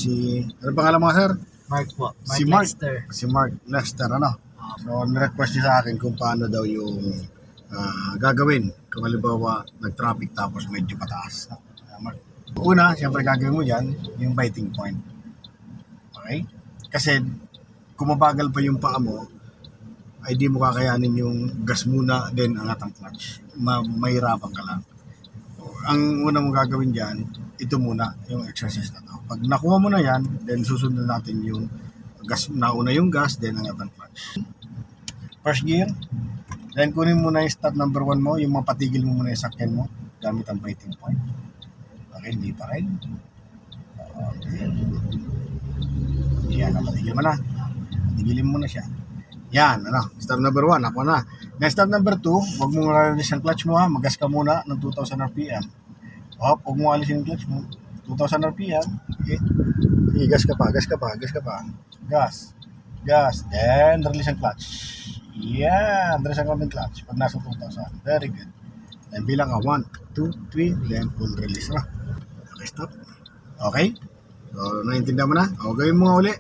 Ano pangalan mo, sir? Mark po. Si Mark. Lester. Si Mark Lester, ano? So, nirequest niya sa akin kung paano daw yung gagawin kung halimbawa nag-traffic tapos medyo pataas. Mark. Una, siyempre gagawin mo yan, yung biting point. Okay? Kasi kung mabagal pa yung paa mo, ay di mo kakayanin yung gas muna, then angat ang clutch. Mahirapan ka lang. Ang una mong gagawin dyan, ito muna, yung exercise na to. Pag nakuha mo na yan, then susunod natin yung gas, nauna yung gas, then angat ang clutch. First gear, then kunin mo na yung start number 1 mo, yung mapatigil mo muna yung sakyan mo, gamit ang biting point. Okay, hindi pa rin. Okay. Yan, napatigil mo na. Patigilin mo na siya. Yan, ano, start number 1, ako na. Next start number 2, huwag mong release ang clutch mo ha, magas ka muna ng 2,000 RPM. Hop, huwag mong alisin yung clutch mo, 2,000 RPM. Okay. Sige, gas ka pa. Gas. Then, release ang clutch. Yan, release ang clutch. Pag nasa 2,000, very good. Then, bilang ka 1, 2, 3, then full release na. Okay, stop. Okay? So, naintindihan mo na? O, gawin mo nga uli.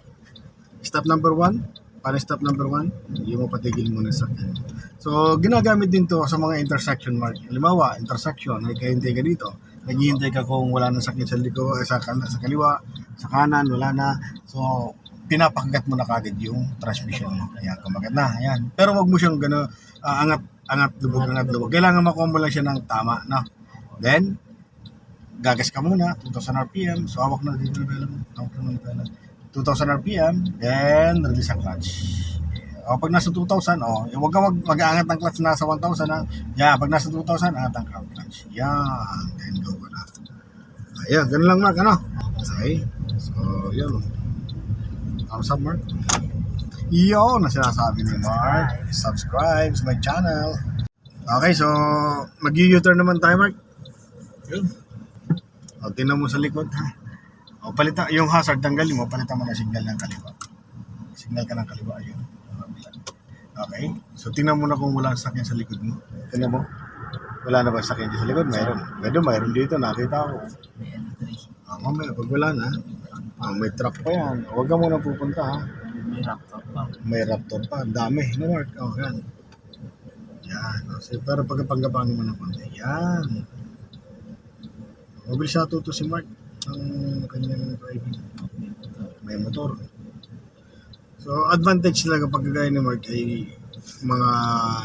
Stop number 1. Para stop number 1, yung mapatigil mo na sa sakyan. So, ginagamit din to sa mga intersection mark. Halimbawa, intersection, nagkahintay ka dito. Naghihintay ka kung wala na sakyan sa liko, sa kaliwa, sa kanan, wala na. So, pinapakagat mo na kagad yung transmission mo. Ayan, kumagat na. Ayan. Pero wag mo siyang angat, lubog. Kailangan makuha mo lang siya ng tama. No? Then, gagas ka muna, 2,000 RPM. So, hawak na dito. 2,000 RPM, then release ang clutch. O, pag nasa 2,000, huwag ka mag-aangat ng clutch nasa 1,000. Yan, pag nasa 2,000, angat ang clutch. Yan, then go ka na. Ayan, ganun lang, Mark, ano? Okay, so, yun. Thumbs up, Mark. Yun, na sinasabi ni Mark. Subscribe sa my channel. Okay, so, mag-u-turn naman tayo, Mark. Yun. O, tingnan mo sa likod, ha? O, palitan, yung hazard tanggalin mo, palitan mo na signal ng kaliwa. Signal ka ng kaliwa, yun. Okay, so tingnan mo na kung wala sakyan sa likod mo. Tingnan mo, wala na ba sakyan sa likod? Mayroon dito, nakita ko. Mamaya, pag wala na, may truck pa yan. Huwag ka muna pupunta, ha? May raptor pa, ang dami. No, Mark? Yan. Yan, so, pero pagkapanggapanin mo na konti. Yan. Mabilis natuto si Mark ang kanyang driving. May motor. So, advantage lang kapag gaya ni Mark ay mga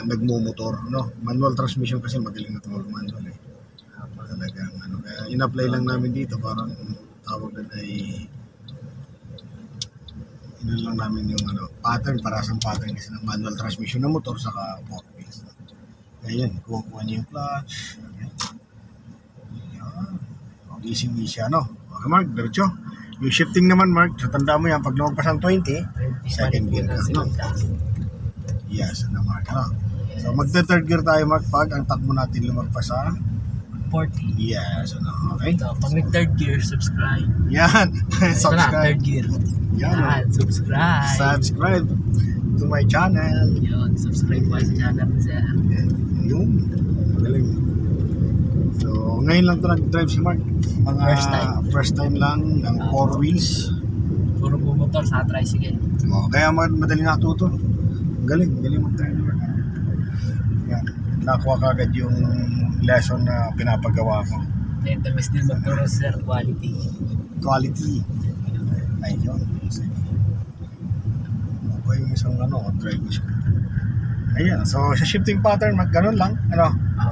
nagmumotor, no? Manual transmission kasi magaling na ito mag-manual eh. Talagang, kaya in-apply lang namin dito, parang tawag na ay lang namin yung pattern, parasang pattern kasi ng manual transmission ng motor saka 4 wheels. Kaya yun, kuha niyo yung clutch. Ayan. Easy, ano? Okay, Mark, diretso. Yung shifting naman, Mark, so tanda mo yan, pag lumagpas ang 20, second gear ka, no? Yes, Mark, ano? So, magta-third gear tayo, Mark, pag ang takbo natin lumagpas sa 40. Yes, okay? So, pag nag-third gear, subscribe. Yan, subscribe. Third gear. Yan, subscribe. Subscribe to my channel. Yun, subscribe po sa channel ko, sir. Yun, magaling. So, ngayon lang ito nag-drive si Mark. Mga first time lang ng 4 wheels. Puro po motor sa tricycle. Kaya madali natuto. Galing mag-drive. Yan. Nakuha ka agad yung lesson na pinapagawa ko. Then, the best din magturo, sir, quality. Ayun. Okay, yung isang drive siya. Ayan. So, sa shifting pattern, ganun lang.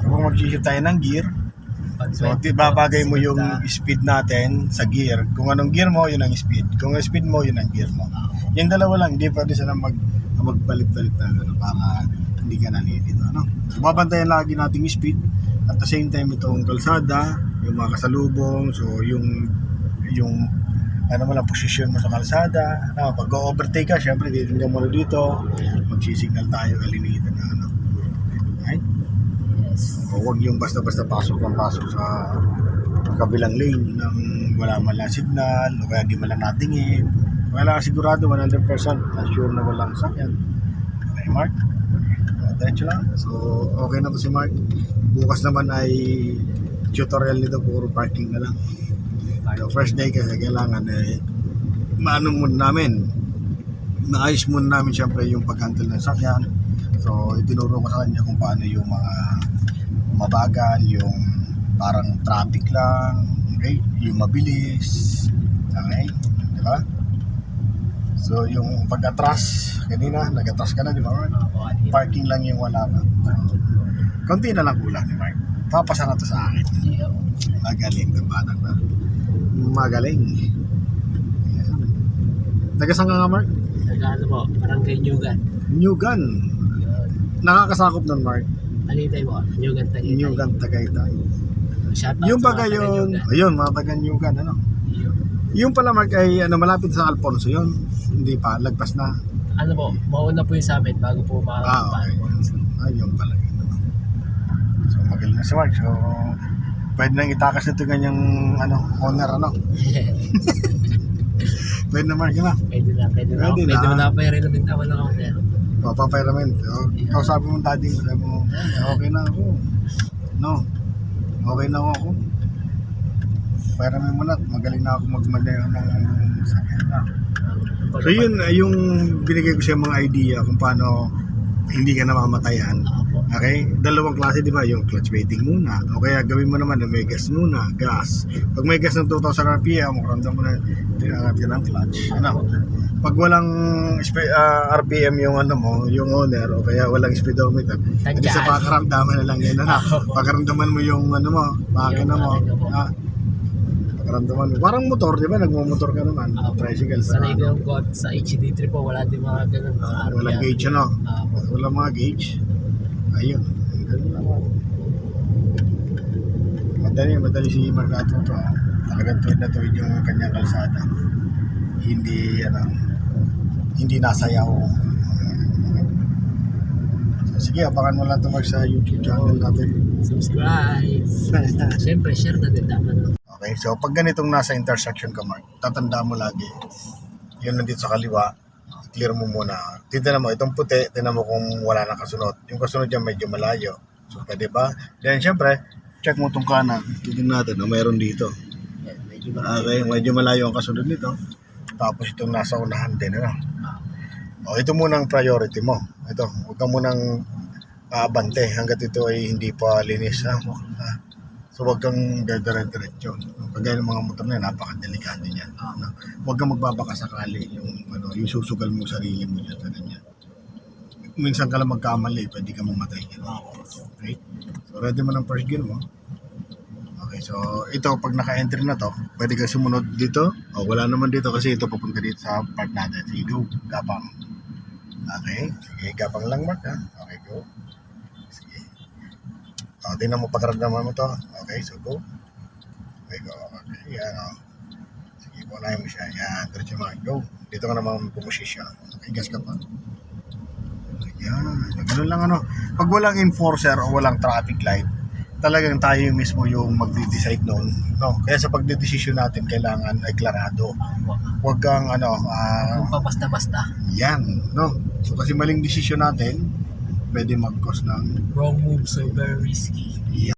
Kung mag-shift tayo ng gear, so, babagay mo yung speed natin sa gear. Kung anong gear mo, yun ang speed. Kung ang speed mo, yun ang gear mo. Yung dalawa lang, hindi pwede sila magpalit-palit na para hindi ka nalilito. So, babantayan lagi natin yung speed. At the same time, itong kalsada, yung mga kasalubong, so yung posisyon mo sa kalsada. Pag go-overtake ka, syempre, titingnan mo na dito. Magsisignal tayo, kalinitan na Right? Huwag yung basta-basta pasok sa kabilang lane nang wala man lang signal o kaya di man lang natingin. Wala sigurado 100% na sure na walang sakyan. Okay, Mark? Diretso lang. So, okay na to si Mark. Bukas naman ay tutorial nito, puro parking na lang. So, first day kasi kailangan maano muna namin, naayos muna namin syempre yung pag-handle ng sakyan. So itinuro ko sa kanya kung paano yung mga mabagal, yung parang traffic lang, okay? Yung mabilis, okay? Di ba? So yung pag-atras, kanina, nag-atras ka na, di ba? Parking lang yung wala ka. Konti na lang kulang, di ba? Papasa na to sa akin. Magaling ng batang na. Magaling. Ayan. Taga saan ka nga, Mark? Nag-ano po, Barangay Nyugan. Nyugan. Nakakasakop nun, Mark. Tagaytay po, Nyugan Tagaytay. Nyugan, Tagaytay. Shoutout Yung sa baga mga yung, taga-Nyugan. ayun, mga taga Nyugan, ano? Yung pala, Mark, ay ano, malapit sa Alfonso yun. Hindi pa, lagpas na. Ano po, mauna po yung sa amin bago po Okay. Ayun pala yun. Ano. So, magaling na si Mark. So, pwede nang itakas nito ganyang, ano, owner, ano? Pwede na, Mark, na. Pwede na. Pwede Pwede na. na pa yung rin naman ako, sir. Papapayramin. Kausapin mo daddy mo, sabi mo, okay na ako. No. Okay na ako. Payramin mo na. Magaling na ako magmalayo ng sakyan na. So yun, yung binigay ko siya mga idea kung paano hindi ka namamatayan. Okay? Dalawang klase, di ba? Yung clutch baiting muna. O kaya gawin mo naman na may gas muna. Gas. Pag may gas ng 2,000 RPM, maramdam mo na tinangat ka ng clutch. Ano? Pag walang RPM yung ano mo, yung owner, o kaya walang speedometer, hindi sa pakaramdaman na lang yan. Ano? Pakaramdaman mo yung ano mo, makina mo. Pakaramdaman mo. Parang motor, di ba? Nagmumotor ka naman. Tricycle. Sanay ko yung got sa HD3 po, wala din mga ganun. Walang gauge, ano? Walang mga gauge. Ayun. Madali si Margato to. Talagang tuwid na tuwid yung kanyang kalsada. Hindi nasayaw. So, sige, abangan mo lang ito sa YouTube channel natin. Subscribe. Siyempre, share na din dapat. Okay, so pag ganitong nasa intersection ka, Mark, tatandaan mo lagi. Yun nandito sa kaliwa. Clear mo muna. Tignan mo, itong puti, tignan mo kung wala na kasunod. Yung kasunod dyan medyo malayo. So, pwede ba? Then, syempre, check mo itong kanan. Tignan natin, mayroon dito. Okay, medyo malayo ang kasunod nito. Tapos itong nasa unahan din, ano? O, ito muna ang priority mo. Ito, huwag ka munang abante hanggat ito ay hindi pa linis, ha? So, huwag kang dire-diretso. Kagaya ng mga motor na yan, napakadelikado niyan. Huwag kang magbabaka sakali yung susugal mo sarili mo dyan sa ganyan. Minsan ka lang magkamali, pwede ka mamatay dyan. Okay? So, ready mo ng first gear mo. Okay, so ito, pag naka-entry na to, pwede ka sumunod dito. O, wala naman dito kasi ito papunta dito sa part natin. Sige, go. Gapang. Okay. Sige, gapang lang, Mark, ha? Okay, go. Sige. O, tingnan mo pagkaramdaman mo to. Okay, so go. Okay, go. Okay, yan, o. Sige, punahin mo siya. Yan, diretso mo. Go. Dito ka naman pumusisya. Okay, gas ka pa. Yan. Ganun lang, ano. Pag walang enforcer o walang traffic light, talagang tayo mismo yung magde-decide noon. No? Kaya sa pagdedesisyon natin, kailangan ay klarado. Huwag kang, Kung pa basta-basta. yan, no? So, kasi maling desisyon natin, pwede mag-cause ng Wrong move, so very risky.